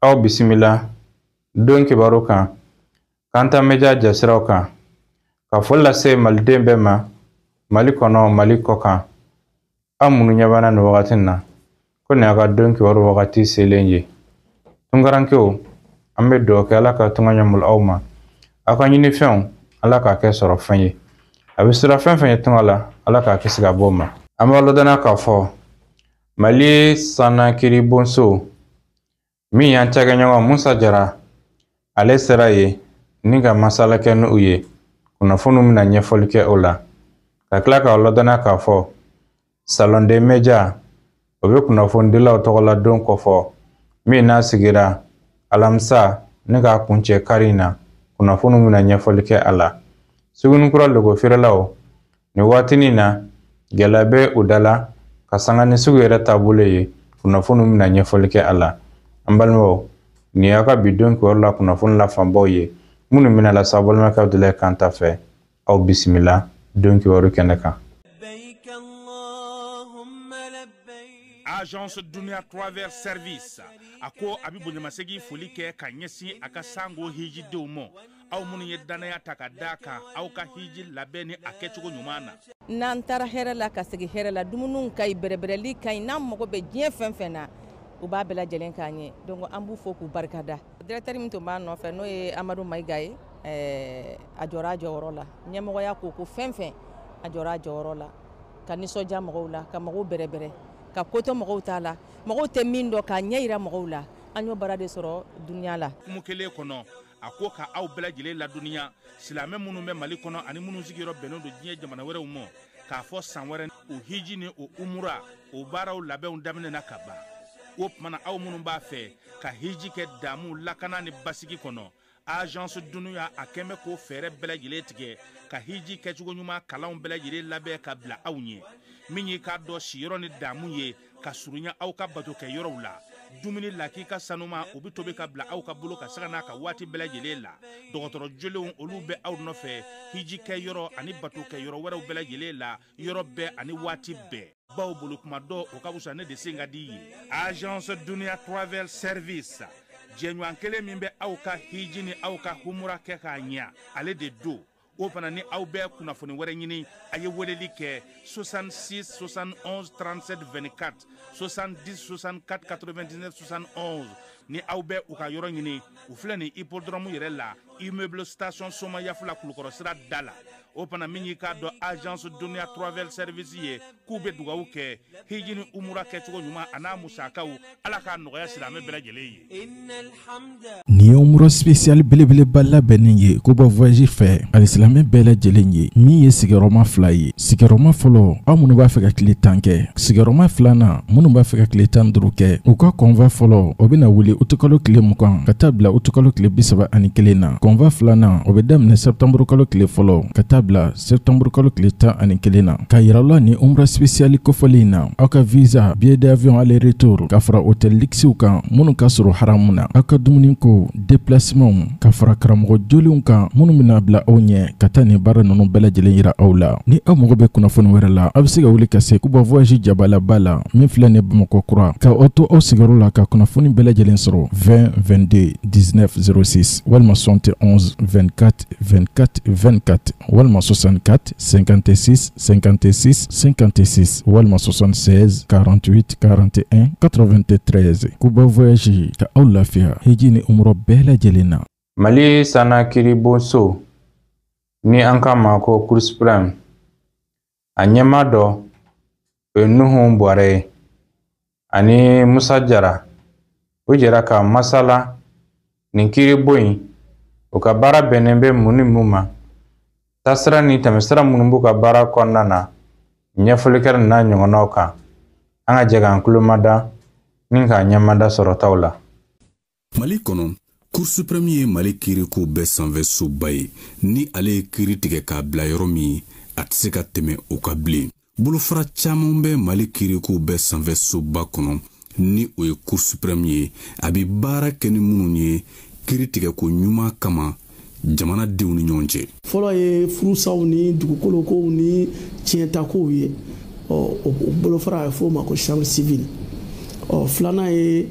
aw bisimila don kibaru kan kanta meja jasiraw kan ka foli lase maliden bɛɛ ma Mali kɔnɔ Mali kɔ kan aw minnu ɲɛ b'an na nin wagati na ko nin y'a ka don kibaru wagati selen ye tunkarankew an bɛ dugawu kɛ Ala ka tunga ɲɛmulu aw ma aw ka ɲinifɛnw Ala k'a kɛ sɔrɔ fɛn ye a bɛ sira fɛn fɛn ye tunga la Ala k'a kisi ka bɔ o ma an b'a lɔdana k'a fɔ Mali sanakiri bonso min y'an cakɛɲɔgɔn Musa Jara ale sera ye ni ka masala kɛ n'u ye kunnafoniw bɛna ɲɛfɔli kɛ o la ka tila k'aw lɔdana k'a fɔ Salon des Médias o bɛ kunnafonidilaw tɔgɔ la don kɔfɔ min n'a sigira alamisa ni k'a kuncɛ kari in na kunnafoniw bɛna ɲɛfɔli kɛ a la Sugunikura logo feerelaw ni waatinin na gɛlɛya bɛ u da la ka sanga ni sugu yɛrɛ taabolo ye kunnafoniw bɛna ɲɛfɔli kɛ a la an balimaw ni y'a ka bi don kibaru la kunnafoni la fanbaw ye minnu bɛna la sa balimakɛ Abdulaye Kanta fɛ aw bisimila don kibaru kɛnɛ kan. Agence Dunia Travel Service ako abi bonyamasegi foli kɛ ka ɲɛsin a ka sango hiji denw ma aw minnu ye danaya ta ka da kan aw ka hiji labɛn ni a kɛcogo ɲuman na n'an taara hɛrɛ la ka segi hɛrɛ la dumuniw ka ɲi bɛrɛbɛrɛli ka ɲi n'an mago bɛ diɲɛ fɛn fɛn na u b'a bɛɛ lajɛlen k'an ɲɛ donc an b'u fo k'u barikada directeur min tun b'a nɔfɛ n'o ye Amadu Mayiga ye a jɔra a jɔyɔrɔ la ɲɛmɔgɔya ko fɛn fɛn a jɔra a jɔyɔrɔ la ka nisɔndiya mɔgɔw la ka mɔgɔw bɛrɛbɛrɛ ka koto mɔgɔw t'a la mɔgɔw tɛ min dɔn k'a ɲɛ yira mɔgɔw la an y'o baara de sɔrɔ duniya la kumu kelen kɔnɔ a ko ka aw bɛɛ lajɛlen laduniya silamɛ minnu bɛ Mali kɔnɔ ani minnu sigiyɔrɔ bɛnnen don diɲɛ jamana wɛrɛw ma k'a fɔ san wɛrɛ o hiji ni o umura o baaraw labɛnw daminɛna ka ban o tumana aw minnu b'a fɛ ka hiji kɛ damu lakana ni basigi kɔnɔ Agence Dunuya a kɛn bɛ k'o fɛɛrɛ bɛɛ lajɛlen tigɛ ka hiji kɛcogo ɲuman kalanw bɛɛ lajɛlen labɛn ka bila aw ɲɛ min ye k'a dɔn siyɔrɔ ni damu ye ka surunya aw ka bato kɛ yɔrɔw la dumuni lakika sanuma u bi tobi ka bila aw ka bolo ka saga n'a ka waati bɛɛ lajɛlen la dɔgɔtɔrɔ jolenw olu bɛ aw nɔfɛ hiji kɛ yɔrɔ ani bato kɛ yɔrɔ wɛrɛw bɛɛ lajɛlen la yɔrɔ bɛɛ ani waati bɛɛ baw bolo kuma dɔ o ka wusa ne de sen ka di ye Agence Dunia Travel Service jɛɲɔgɔn kelen min bɛ aw ka hiji ni aw ka humura kɛ k'a ɲɛ ale de do o fana ni aw bɛɛ kunnafoni wɛrɛ ɲini a ye weleli kɛ 66 71 37 24 70 64 99 71 ni aw bɛɛ u ka yɔrɔ ɲini u filɛ ni hippodrome yɛrɛ la immeuble station Soma Yafula Kulukɔrɔ sira da la o fana min y'i k'a dɔn Agence Dunia Travel Service ye k'u bɛ dugawu kɛ hiji ni umura kɛcogo ɲuman a n'a musakaw Ala k'a nɔgɔya silamɛ bɛɛ lajɛlen ye. Ni umura spécial belebeleba labɛnnen ye ko bɔ voyage fɛ alisilamɛ bɛɛ lajɛlen ye min ye sigiyɔrɔma 2 ye sigiyɔrɔma fɔlɔ aw minnu b'a fɛ ka tile 10 kɛ sigiyɔrɔma 2nan minnu b'a fɛ ka tile 15 kɛ u ka convoi fɔlɔ o bɛna wuli utukalo tile 20 ka taa bila utukalo tile 31 na convoi 2nan o bɛ daminɛ septembre kalo tile fɔlɔ ka taa bila septembre kalo tile 11 na ka yirala ni umra spécial kofɔli na aw ka visa billet d'avion aller retour ka fara hôtel luxe kan minnu ka sɔrɔ haramu na aw ka dumuni ko déplacement ka fara karamɔgɔ jolenw kan minnu bɛna bila aw ɲɛ ka taa nin baara ninnu bɛɛ lajɛlen yira aw la ni aw mago bɛ kunnafoni wɛrɛ la aw bɛ se ka wuli ka se Kuba voyage jabalaba la min filɛ ni Bamakɔ kura ka aw to aw sigiyɔrɔ la ka kunnafoni bɛɛ lajɛlen sɔrɔ 20 22 19 06 walima 71 24 24 24 walima 64 56 56 56 walima 76 48 41 93 Kuba voyage ka aw lafiya hiji ni umrɔ bɛɛ lajɛlen na. Mali sanakiri bonso ni an ka ma ko Cour suprême a ɲɛma dɔ o ye Nuhu Bɔrɛ ani Musa Jara o jɛra ka masala nin kiri bon in o ka baara bɛnnen bɛ mun ni mun ma taasira ni tɛmɛsira minnu b'u ka baara kɔnɔna na ɲɛfɔli kɛra n'a ɲɔgɔnnaw kan an ka jɛ k'an tulomada ni k'a ɲɛmada sɔrɔtaw la. Mali kɔnɔ Cour suprême ye Mali kiiriko bɛɛ sanfɛ soba ye ni ale ye kiiri tigɛ k'a bila yɔrɔ min a tɛ se ka tɛmɛ o ka bilen bolofara caman bɛ Mali kiiriko bɛɛ sanfɛ soba kɔnɔ ni o ye Cour suprême ye a bɛ baara kɛ ni minnu ye kiiri tigɛ ko ɲuman kama jamanadenw ni ɲɔgɔn cɛ. Fɔlɔ ye furusaw ni dugukolokow ni tiɲɛtakow ye o bolofara a bɛ fɔ o ma ko chambre civile filanan ye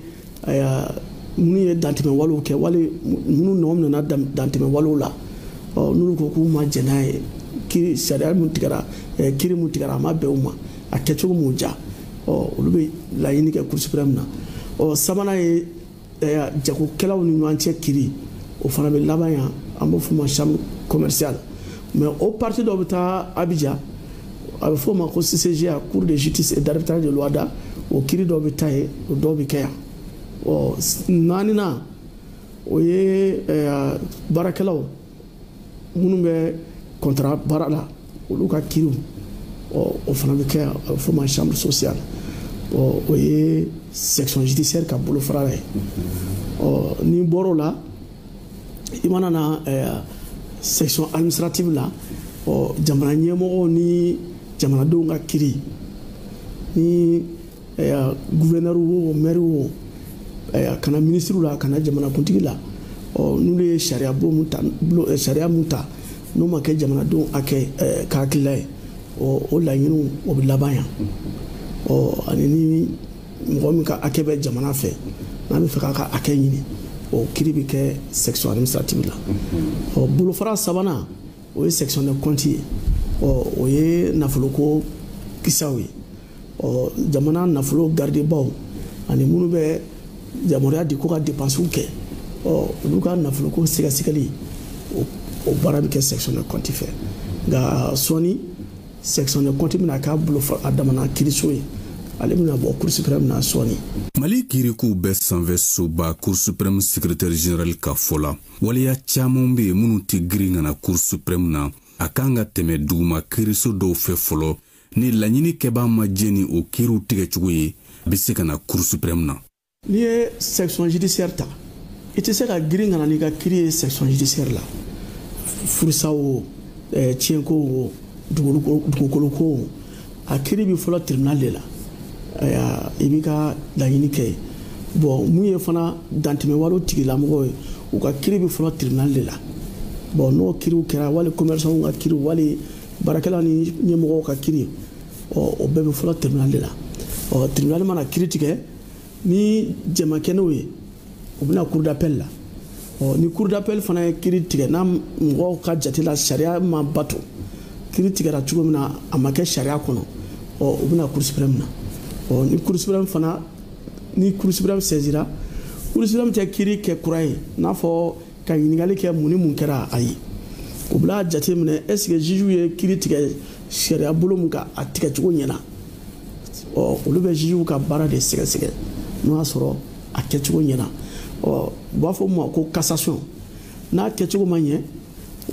minnu ye dantɛmɛ walew kɛ wali minnu nɔ minɛna dantɛmɛ walew la n'olu ko k'u ma jɛn n'a ye kiri sariya mun tigɛra kiri mun tigɛra a ma bɛn u ma a kɛcogo m'u diya olu bɛ laɲini kɛ Cour suprême na sabanan ye jagokɛlaw ni ɲɔgɔn cɛ kiri o fana bɛ laban yan an b'o fɔ o ma chambre commerciale mais o parti dɔ bɛ taa Abidjan a bɛ fɔ o ma ko CCGA Cour de justice et d'arbitrage de l'OHADA o kiri dɔw bɛ taa yen o dɔw bɛ kɛ yan naaninan o ye baarakɛlaw minnu bɛ contrat baara la olu ka kiriw o fana bɛ kɛ a bɛ fɔ o ma chambre sociale o ye section judiciaire ka bolofara la ye ni bɔr'o la i mana na section administrative la jamana ɲɛmɔgɔw ni jamanadenw ka kiri ni gouverneur wo maire wo kana ministre la kana jamanakuntigi la n'olu ye sariya mun ta n'o ma kɛ jamanadenw ka hakilila ye o laɲiniw o bɛ laban yan ani ni mɔgɔ min ka hakɛ bɛ jamana fɛ n'a bɛ fɛ k'a ka hakɛ ɲini o kiri bɛ kɛ section administrative la bolofara sabanan o ye section de compte ye o ye nafoloko kisaw ye jamana nafolo gardebaw ani minnu bɛ yamaruya di ko ka dépenses kɛ olu ka nafoloko sɛgɛsɛgɛli o baara bɛ kɛ section de compte fɛ nka sɔɔni section de compte bɛna k'a bolofara a damana kiriso ye ale bɛna bɔ Cour suprême na sɔɔni. Mali kirikow bɛɛ sanfɛ soba Cour suprême secrétaire général ka fɔ la waleya caman bɛ yen minnu tɛ girin ka na Cour suprême na a kan ka tɛmɛ duguma kiriso dɔw fɛ fɔlɔ ni laɲini kɛbaa ma jɛ ni o kiriw tigɛcogo ye a bɛ se ka na Cour suprême na. N'i ye section judiciaire ta i tɛ se ka girin ka na n'i ka kiri ye section judiciaire la furusa o tiɲɛko o dugukolo ko o a kiri bɛ fɔlɔ tribunal de la i b'i ka laɲini kɛ bon mun ye fana dantɛmɛwalew tigilamɔgɔw ye u ka kiri bɛ fɔlɔ tribunal de la bon n'o kiriw kɛra wali commerçants ka kiri wali baarakɛlaw ni ɲɛmɔgɔw ka kiri o bɛɛ bɛ fɔlɔ tribunal de la tribunal mana kiri tigɛ ni jɛmakɛnɛw ye u bɛna cour d'appel la ni cour d'appel fana ye kiri tigɛ n'a mɔgɔw ka jate la sariya ma bato kiri tigɛra cogo min na a ma kɛ sariya kɔnɔ u bɛna Cour suprême na ni Cour suprême fana ni Cour suprême saisira Cour suprême tɛ kiri kɛ kura ye n'a fɔ ka ɲininkali kɛ mun ni mun kɛra ayi u bɛna jate minɛ est-ce que juge ye kiri tigɛ sariya bolo mun kan a tigɛcogo ɲɛna olu bɛ juge ka baara de sɛgɛsɛgɛ n'o y'a sɔrɔ a kɛcogo ɲɛna u b'a fɔ o ma ko cassation n'a kɛcogo ma ɲɛ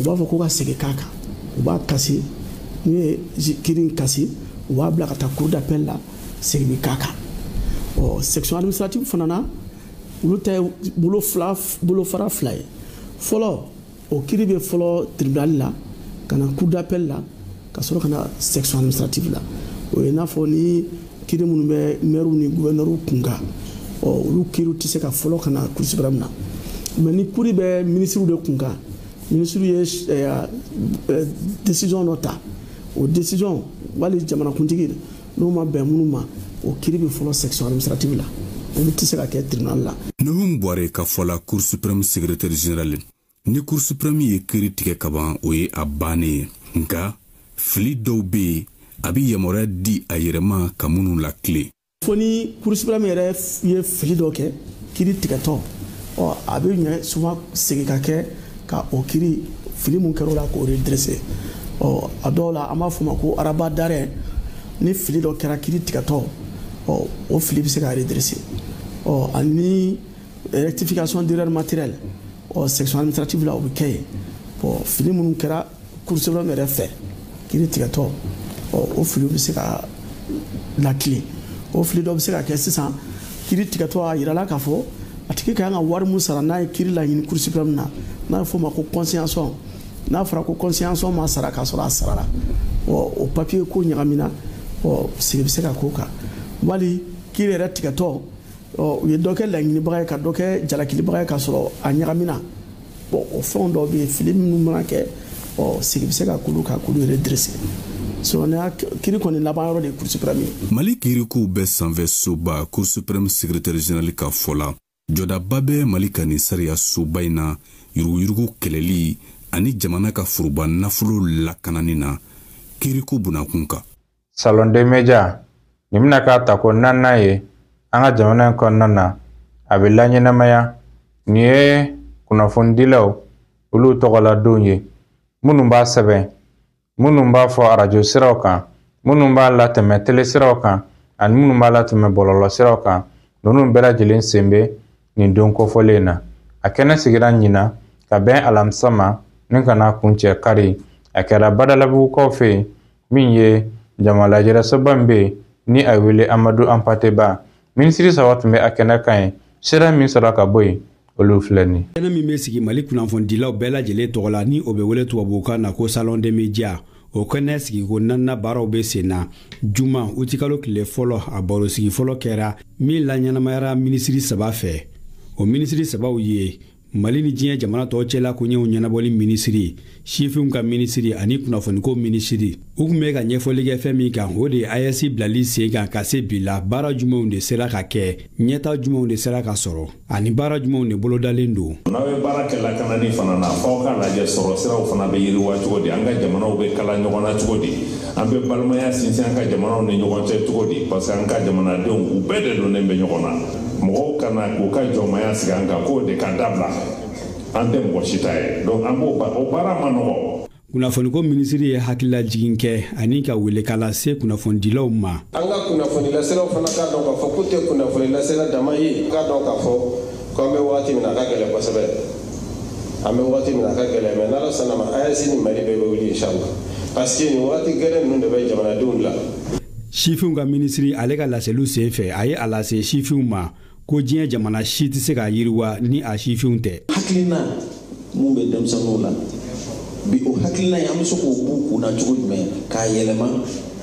u b'a fɔ ko ka segin k'a kan u b'a kasi n'u ye kiri kasi u b'a bila ka taa cour d'appel la segin bɛ k'a kan section administrative fana na olu ta ye bolofara fila ye fɔlɔ o kiri bɛ fɔlɔ tribunal la ka na cour d'appel la ka sɔrɔ ka na section administrative la o ye n'a fɔ ni kiri minnu bɛ maires ni gouverneurs kunkan olu kiriw tɛ se ka fɔlɔ ka na Cour suprême na mais ni kiri bɛ ministres de kunkan ministres ye décision dɔ ta o décision wali jamanakuntigi n'o ma bɛn minnu ma o kiri bɛ fɔlɔ section administrative la olu tɛ se ka kɛ tribunal la. Nuhum Bɔre ka fɔ la Cour suprême secrétaire général ni Cour suprême ye kiri tigɛ ka ban o ye a bannen ye nka fili dɔw bɛ yen a bɛ yamaruya di a yɛrɛ ma ka minnu lakile. Fo ni Cour suprême yɛrɛ ye fili dɔ kɛ kiri tigɛtɔ a bɛ ɲɛ souvent segin ka kɛ ka o kiri fili mun kɛra o la k'o redresser a dɔw la an b'a fɔ o ma ko araba d'arrêt ni fili dɔ kɛra kiri tigɛtɔ o fili bɛ se ka redresser ani rectification d'erreur matérielle section administrative la o bɛ kɛ yen fili minnu kɛra Cour suprême yɛrɛ fɛ kiri tigɛtɔ o fili bɛ se ka lakile o fili dɔ bɛ se ka kɛ sisan kiri tigɛtɔ a yirala k'a fɔ a tigi ka kan ka wari mun sara n'a ye kiri laɲini Cour suprême na n'a bɛ fɔ o ma ko conciliation n'a fɔra ko conciliation ma sara k'a sɔrɔ a sarala o papier ko ɲagamina sigi bɛ se ka k'o kan wali kiri yɛrɛ tigɛtɔ u ye dɔ kɛ laɲinibaga ye ka dɔ kɛ jalakilibaga ye k'a sɔrɔ a ɲagamina o fɛnw dɔw bɛ yen fili minnu mana kɛ sigi bɛ se ka k'olu kan k'olu redresser kiri kɔni laban yɔrɔ de ye Cour suprême ye. Mali kirikow bɛɛ sanfɛ soba Cour suprême secrétaire général ka fɔ la jɔdaba bɛ mali ka nin sariya soba in na yuruguyurugu kɛlɛli ani jamana ka furuba nafolo lakanani na kiriko bunakun kan. Salonde Media ni bɛna k'a ta ko naaninan ye an ka jamana in kɔnɔna na a bɛ laɲɛnamaya nin ye kunnafonidilaw olu tɔgɔladonw ye minnu b'a sɛbɛn minnu b'a fɔ arajo siraw kan minnu b'a latɛmɛ tele siraw kan ani minnu b'a latɛmɛ bɔlɔlɔ siraw kan ninnu bɛɛ lajɛlen sen bɛ nin don kofɔlen na a kɛnɛ sigira ɲina ka bɛn alamisa ma ni kana kuncɛ kari a kɛra badalabugukaw fɛ yen min ye jamalajɛrɛsoba min bɛ yen ni a wele Amadu Ampateba minisiri saba tun bɛ a kɛnɛ kan ye sira min sɔrɔ ka bɔ yen olu filɛ nin kɛnɛ min bɛ sigi Mali kunnafonidilaw bɛɛ lajɛlen tɔgɔ la ni o bɛ wele tubabukan na ko Salon des Médias o kɛnɛ sigi ko naaninan baaraw bɛ sen na juma utikalo tile fɔlɔ a baro sigi fɔlɔ kɛra min laɲɛnamayara minisiri saba fɛ o minisiri sabaw ye Mali ni diɲɛ jamana tɔw cɛla koɲɛw ɲɛnabɔli minisiri sifinw ka minisiri ani kunnafoniko minisiri u tun bɛ ka ɲɛfɔli kɛ fɛn min kan o de AES bilali sen kan ka se bi la baara jumɛnw de sera ka kɛ ɲɛta jumɛnw de sera ka sɔrɔ ani baara jumɛnw de bolodalen don. N'aw ye baara kɛ lakanani fana na f'aw ka lajɛ sɔrɔ siraw fana bɛ yiriwa cogo di an ka jamanaw bɛ kala ɲɔgɔn na cogo di an bɛ balimaya sinsin an ka jamanaw ni ɲɔgɔn cɛ cogo di parce que an ka jamanadenw u bɛɛ de donnen bɛ ɲɔgɔn na mɔgɔw kana k'u ka jɔnmaya sigi an kan k'o de ka dabila an tɛ mɔgɔ si ta ye donc an b'o baara ma nɔgɔ. Kunnafoniko minisiri ye hakilila jigin kɛ ani ka welekala se kunnafonidilaw ma. An ka kunnafonilasiraw fana k'a dɔn k'a fɔ k'u tɛ kunnafonilasira dama ye k'a dɔn k'a fɔ ko an bɛ waati min na a ka gɛlɛn kosɛbɛ an bɛ waati min na a ka gɛlɛn mais n'Ala sɔnna ma AES ni Mali bɛɛ bɛ wuli inchallah parce que nin waati gɛlɛn ninnu de bɛ jamanadenw la. Sifinw ka minisiri ale ka laseliw sen fɛ a ye a lase sifinw ma ko diɲɛ jamana si tɛ se ka yiriwa ni a sifinw tɛ. Hakilina mun bɛ denmisɛnninw la bi o hakilina in an bɛ se k'o b'u kunna cogo jumɛn k'a yɛlɛma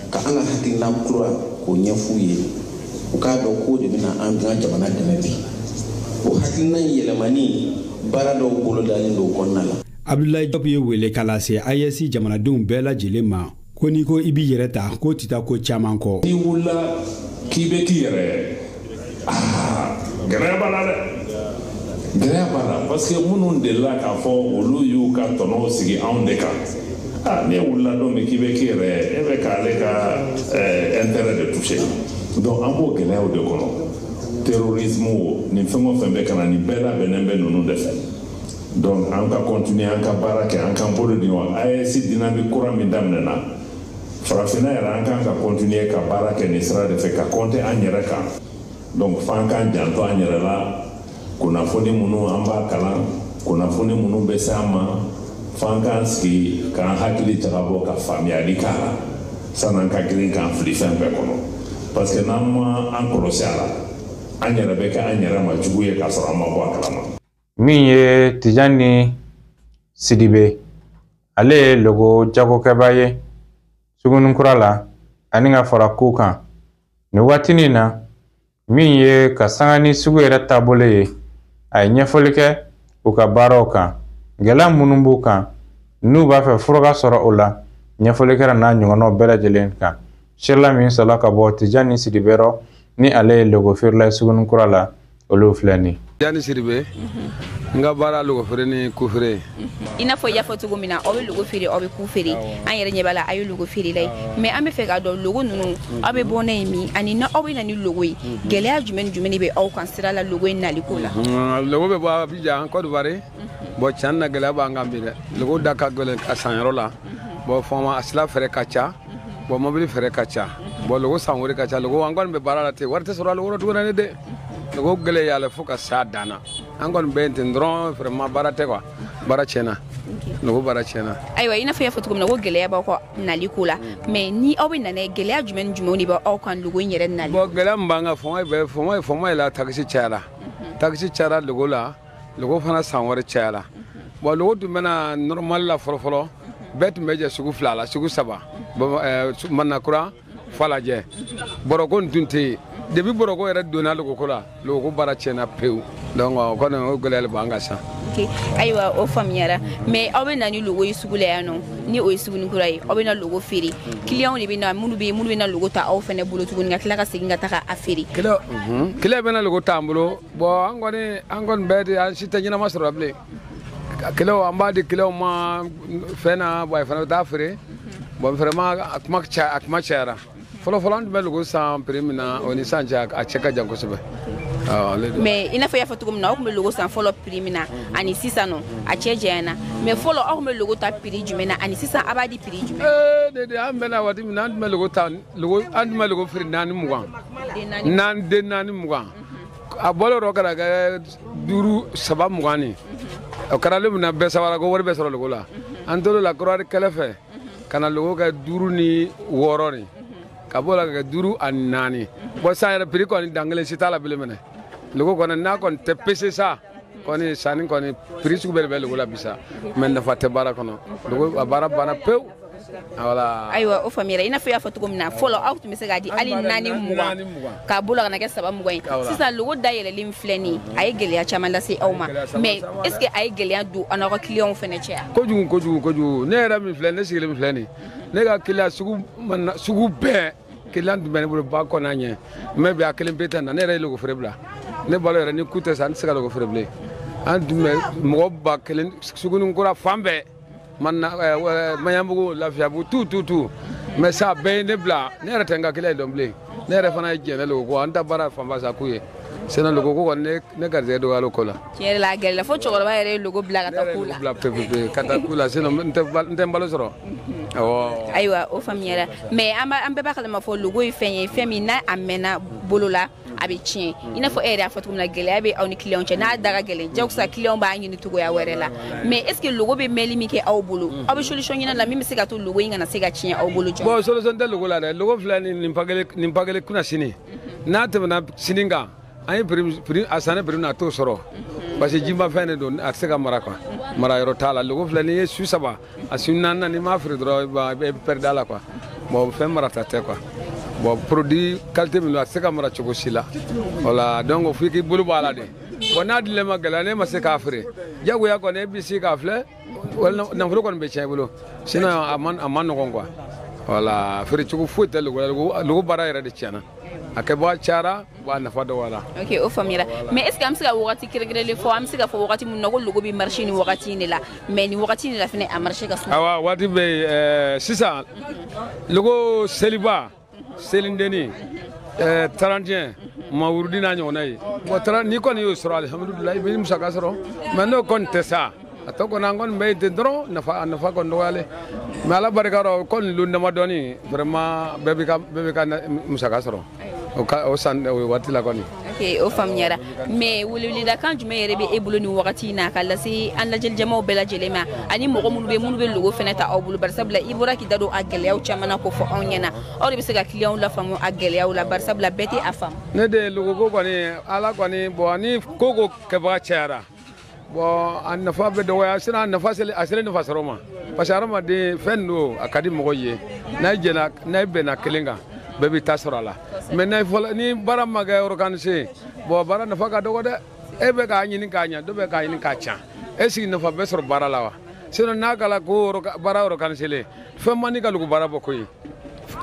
ka an ka hakilina kura k'o ɲɛf'u ye u k'a dɔn k'o de bɛna an ka jamana dɛmɛ bi o hakilina in yɛlɛmani baara dɔw bolodalen don o kɔnɔna la. Abdoulaye Diop ye wele ka lase AES jamanadenw bɛɛ lajɛlen ma ko n'i ko i b'i yɛrɛ ta k'o tɛ taa ko caman kɔ. N'i wulila k'i bɛ k'i yɛrɛ gɛlɛya b'a la dɛ gɛlɛya b'a la parce que minnu delila k'a fɔ olu y'u ka tɔnɔw sigi anw de kan ne wulila don min k'i bɛ k'i yɛrɛ e bɛ k'ale ka intérêt de toucher donc an b'o gɛlɛyaw de kɔnɔ terrorisme o nin fɛn o fɛn bɛ ka na nin bɛɛ labɛnnen bɛ ninnu de fɛ donc an ka continuer an ka baara kɛ an k'an bolo di ɲɔgɔn AES dynamique kura min daminɛna farafinna yɛrɛ an kan ka continuer ka baara kɛ nin sira de fɛ ka compter an yɛrɛ kan. Donc f'an k'an janto an yɛrɛ la kunnafoni minnu an b'a kalan kunnafoni minnu bɛ se an ma f'an k'an sigi k'an hakili jagabɔ ka faamuyali k'a la san'an ka girin k'an fili fɛn bɛɛ kɔnɔ parce que n'an ma an kɔlɔsi a la an yɛrɛ bɛ kɛ an yɛrɛ ma jugu ye k'a sɔrɔ an ma bɔ a kalama. min ye Tijani Sidibe ale ye logo jagokɛba ye Sugunikura la ani ka fara kow kan nin waatinin na min ye ka sanga ni sugu yɛrɛ taabolo ye a ye ɲɛfɔli kɛ u ka baaraw kan gɛlɛya minnu b'u kan n'u b'a fɛ fura ka sɔrɔ o la ɲɛfɔli kɛra n'a ɲɔgɔnnaw bɛɛ lajɛlen kan sirila min sɔrɔla ka bɔ Tijani Sidibe rɔ ni ale ye logo feerela ye Sugunikura la olu filɛ nin. Tijani Sidibe n ka baara logo feere ni ku feere. I n'a fɔ i y'a fɔ cogo min na aw bɛ logo feere aw bɛ ku feere an yɛrɛ ɲɛ b'a la a ye logo feere la ye mais an bɛ fɛ k'a dɔn logo ninnu aw bɛ bɔ n'a ye min ani na aw bɛ na ni logo ye gɛlɛya jumɛn ni jumɛn de bɛ aw kan sira la logo in nali ko la. Logo bɛ bɔ Abidjan Côte d'Ivoire bon tiɲɛ na gɛlɛya b'an kan bi dɛ logo da ka gɛlɛn a sanyɔrɔ la bon fɔma a sira fɛrɛ ka ca bon mobili fɛrɛ ka ca bon logo san wɛrɛ ka ca logo an kɔni bɛ baara la ten wari tɛ sɔrɔ a logo tuguni ne de logo gɛlɛya la fo ka s'a dan na an kɔni bɛ ten dɔrɔn vraiment baara tɛ quoi baara tiɲɛna logo baara tiɲɛna. Ayiwa i n'a fɔ i y'a fɔ cogo min na ko gɛlɛya b'aw ka nali ko la mais ni aw bɛ nana ye gɛlɛya jumɛn ni jumɛnw de bɛ aw kan logo in yɛrɛ nali. Bon gɛlɛya min b'an kan fɔma ye la taxi cayara logo la logo fana san wɛrɛ cayara bon logo tun bɛna normal la fɔlɔ bɛɛ tun bɛ jɛ sugu fila la sugu saba Manakura Falajɛ Bɔrɔko nin tun tɛ yen depuis boroko yɛrɛ donna logoko la logoko baara tiɲɛna pewu donc o kɔni o gɛlɛya le b'an kan sisan. ayiwa o faamuyara mais aw bɛ na ni logo ye sugu la yan nɔ ni o ye sugunikura ye aw bɛ na logo feere client de bɛ na minnu bɛ na logo ta aw fɛnɛ bolo tuguni ka tila ka segin ka taga a feere. client bɛ na logo t'an bolo bon an kɔni bɛɛ de an si tɛ ɲɛnama sɔrɔ bilen client an b'a di client ma fɛn na bon fana bɛ taa feere bon vraiment a kuma cayara fɔlɔ an tun bɛ logo san prix min na o ni sisan cɛ a cɛ ka jan kosɛbɛ. mais i n'a fɔ i y'a fɔ cogo min na aw tun bɛ logo san fɔlɔ prix min na ani sisan nɔ a cɛ janyana mais fɔlɔ aw tun bɛ logo ta prix jumɛn na ani sisan a b'a di prix jumɛn. de an bɛ na waati min na an tun bɛ logo ta an tun bɛ logo feere 4,20 den 4,20 a bɔlen yɔrɔ kɛra kɛ 5 3,20 o kɛra le min na bɛɛ sabara ko wari bɛ sɔrɔ logo la an tor'o la Croix kɛlɛ fɛ ka na logo kɛ 5 ni 6 ni ka bɔ la ka kɛ 5 ani 4 bon san yɛrɛ prix kɔni dan kelen si t'a la bilen mɛnɛ logo kɔni n'a kɔni tɛ pese sa kɔni sanni kɔni prix sugu bɛɛ de bɛ logo la bisa mais nafa tɛ baara kɔnɔ logo a baara banna pewu. Voilà. ayiwa o faamuyara i n'a fɔ i y'a fɔ cogo min na fɔlɔ aw tun bɛ se k'a di hali 4,20 k'a bolo kana kɛ 7,20 sisan logo dayɛlɛlen filɛ nin ye a ye gɛlɛya caman lase aw ma mais est ce que a ye gɛlɛya don an n'aw ka client fɛnɛ cɛ yan. kojugu ne yɛrɛ min filɛ ne sigilen min filɛ nin ne ka client sugu bɛɛ client tun bɛ ne bolo ba kɔnɔ ɲɛ mais bi a kelen pe tɛ na ne yɛrɛ ye logo feere bila ne balo yɛrɛ ni ku tɛ sa an tɛ se ka logo feere bilen an tun bɛ mɔgɔ ba kelen sugunikura fan bɛɛ Maɲanbugu Lafiyabugu tout mais ça bɛɛ ye ne bila ne yɛrɛ tɛ n ka client dɔn bilen ne yɛrɛ fana ye jɛnɛ logo ko an ta baara fanba sa k'u ye sinon logo ko kɔni ne garijɛgɛ dɔgɔyara o ko la. tiɲɛ yɛrɛ la a gɛlɛla fo cɛkɔrɔba yɛrɛ ye logo bila ka taa k'u la. ka taa k'u la sinon n tɛ n balo sɔrɔ. ayiwa o faamuyara mais an bɛɛ b'a kalama fɔ logo ye fɛn ye fɛn min n'a a mɛnna bolo la a bɛ tiɲɛ i n'a fɔ e yɛrɛ y'a fɔ cogo min na gɛlɛya bɛ aw ni client cɛ n'a da ka gɛlɛn jagosa client b'a ɲini cogoya wɛrɛ la mais est ce que logo bɛ mɛnli min kɛ aw bolo aw bɛ solution ɲini la min bɛ se ka to logo in kana se ka tiɲɛ aw bolo jɔn. bon solution tɛ logo la dɛ logo filɛ nin pakele kunna sini n'a tɛmɛna sini kan an ye prix a sanni prix na a t'o sɔrɔ parce que jimafɛn de don a tɛ se ka mara quoi mara yɔrɔ t'a la logo filɛ n'i ye su 3 a su 4 n'i m'a feere dɔrɔn i bɛ perdre a la quoi bon fɛn marata tɛ quoi. bon produit qualité min don a tɛ se ka mara cogo si la voilà donc f'i k'i bolo bɔ a la de bon n'a dilen ma gɛlɛya ne ma se k'a feere jagoya kɔni e b'i sigi k'a filɛ nafolo kɔni bɛ tiɲɛ i bolo sinon a ma nɔgɔn quoi voilà feere cogo foyi tɛ logo la logo baara yɛrɛ de tiɲɛna a kɛbaga cayara bon a nafa dɔgɔyara. ok o faamuyara mais est ce que an bɛ se ka wagati kɛrɛnkɛrɛnlen fɔ an bɛ se ka fɔ wagati min na ko logo bɛ marché ni wagati in de la mais ni wagati in de la fɛnɛ a marché ka suma. awa waati bɛ yen sisan logo seliba selindeni 31 mawurudi n'a ɲɔgɔnna ye bon n'i kɔni y'o sɔrɔ alihamudulilayi i bɛ musaka sɔrɔ mais n'o kɔni tɛ sa a tɔ kɔni an kɔni bɛ yen ten dɔrɔn a nafa kɔni dɔgɔyalen mais ala barika la o kɔni lo damadɔni vraiment bɛɛ bɛ ka musaka sɔrɔ o san o waati la kɔni. ok o faamuyara mais weleweledakan jumɛn yɛrɛ bɛ e bolo nin wagati in na ka lase an lajɛlijɛmaw bɛɛ lajɛlen ma ani mɔgɔ minnu bɛ logo fɛnɛ ta aw bolo barisabula i bɔra k'i da don a gɛlɛyaw caman na k'o fɔ anw ɲɛna aw de bɛ se ka client lafaamu a gɛlɛyaw la barisabula bɛɛ tɛ a faamu. ne de logo ko kɔni ala kɔni bon ni ko kɛbaga cayara bon a nafa bɛ dɔgɔya sinon a selen nafa sɔrɔ ma parce que hadamaden fɛn don a ka di mɔgɔ ye n'a bɛnna kelen kan bɛɛ bɛ taa sɔrɔ a la mais ni baara ma kɛ organiser bon baara nafa ka dɔgɔ dɛ e bɛ k'a ɲini k'a ɲɛ dɔ bɛ k'a ɲini k'a can e sigi nafa bɛ sɔrɔ baara la wa sinon n'a kɛra ko baara organiser fɛn man di ka logo baara bɔ koyi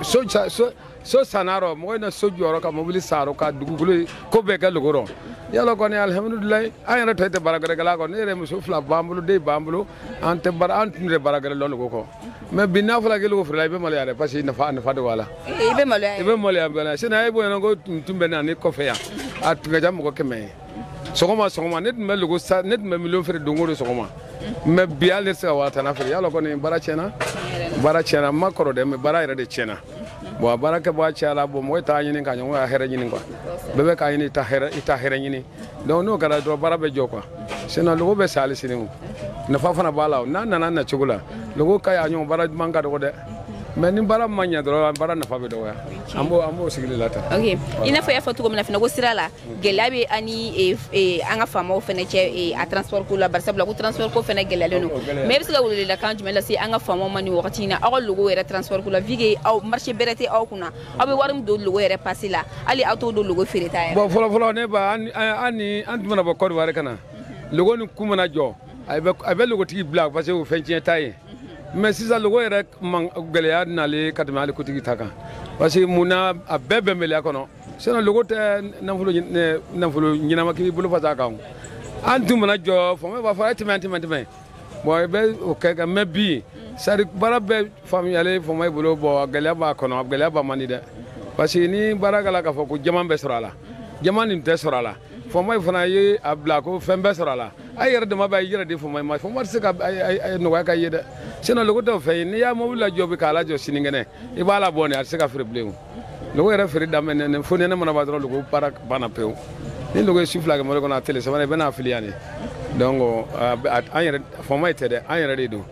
so sanarɔ mɔgɔ in na so jɔyɔrɔ ka mobili san ka dugukolo ko bɛɛ kɛ logo rɔ yala kɔni alihamudulilayi an yɛrɛ tɔ tɛ baara gɛrɛgɛla kɔ ne yɛrɛ muso 2 b'an bolo den b'an bolo an tun tɛ baara gɛrɛ lɔn logo kɔ mais bi n'a fɔra k'i logo feerela i bɛ maloya dɛ parce que nafa de b'a la. i bɛ maloya bɛɛ sinon e bonyana ko tun bɛ na ne kɔfɛ yan a tun ka ca mɔgɔ 100 ye sɔgɔma ne tun bɛ logo ne tun bɛ miliyɔn feere don o don sɔgɔma mais bi hali ne tɛ se ka 1000 feere yala kɔni baara tiɲɛna n ma kɔrɔ dɛ mais baara yɛrɛ de tiɲɛna bon a baara kɛbaga cayara bon mɔgɔ t'a ɲini ka ɲɔgɔn ka hɛrɛ ɲini quoi bɛɛ bɛ k'a ɲini i ta hɛrɛ ɲini donc n'o kɛra dɔrɔn baara bɛ jɔ quoi sinon logo bɛ sa hali sini o nafa fana b'a la n'a nana nacogo la logo ka ɲi a ɲɔgɔn baara ɲuman ka dɔgɔ dɛ mais ni bara ma ɲɛ dɔrɔn bara nafa bɛ dɔgɔya an b'o sigili la tan. ok i n'a fɔ y'a fɔ cogo min na fana ko sira la gɛlɛya bɛ ani an ka faamaw fana cɛ a transport ko la bari sabula ko transport ko fana gɛlɛyalen don mais i bɛ se ka welewelekan jumɛn lase an ka faamaw ma nin wagati in na aw ka logo yɛrɛ transport ko la vu que aw marché bɛrɛ tɛ aw kunna aw bɛ wari min don logo yɛrɛ pasi la hali aw t'o don logo feereta yɛrɛ. bon fɔlɔ ne ba an tun bɛna bɔ Côte d'Ivoire ka na logo ni kun mana jɔ a bɛ logotigi bila parce que o fɛn tiɲɛ t'a ye mais sisan logo yɛrɛ gɛlɛya nalen ka tɛmɛ hali kotigi ta kan parce que mun na a bɛɛ bɛn bɛlɛya kɔnɔ sinon logo tɛ nafolo ɲɛnama k'i bolo fasa a kan an tun mana jɔ faama b'a fɔ a tɛmɛ bon i bɛ o kɛ mais bi sari baara bɛɛ faamuyalen faama bolo bon gɛlɛya b'a kɔnɔ gɛlɛya b'a man di dɛ parce que ni baara kɛla k'a fɔ ko jama bɛ sɔrɔ a la jama nin tɛ sɔrɔ a la faama fana ye a bila ko fɛn bɛɛ sɔrɔ a la a yɛrɛ dama b'a yɛrɛ de faama ma faama tɛ se ka nɔgɔya ka ye dɛ sinon logo tɛ fɛn ye n'i y'a mobili lajɔ bi k'a lajɔ sinikɛnɛ i b'a labɔ nin a tɛ se ka feere bilen o logo yɛrɛ feere daminɛ fo nɛnɛ mana ban dɔrɔn logo baara banna pewu ni logo ye su fila kɛ mɔbili kɔnɔ a télé sabanan i bɛ n'a fili yan de donc an yɛrɛ faama tɛ dɛ an yɛrɛ de don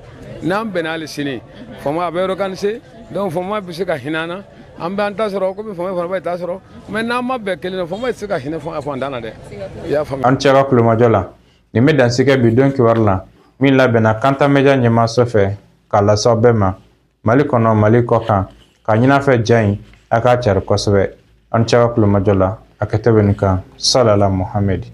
n'an bɛnna hali sini faama a bɛ organiser donc faama bɛ se ka hinɛ an na an bɛ an ta sɔrɔ komi faama fana bɛ ta sɔrɔ mais n'an ma bɛn kelen na faama tɛ se ka hinɛ fɔ an dan na dɛ i y'a faamuya. An cɛ ka kulomajɔ la nin bɛ dansigɛ bi don kibaru la min labɛnna Kanta Media ɲɛmaaso fɛ k'a lase aw bɛɛ ma Mali kɔnɔ Mali kɔ kan ka ɲin'a fɛ ja in a k'a cari kosɛbɛ an cɛ ka kulomajɔ la a kɛtɔ bɛ nin kan salala Muhamɛdi.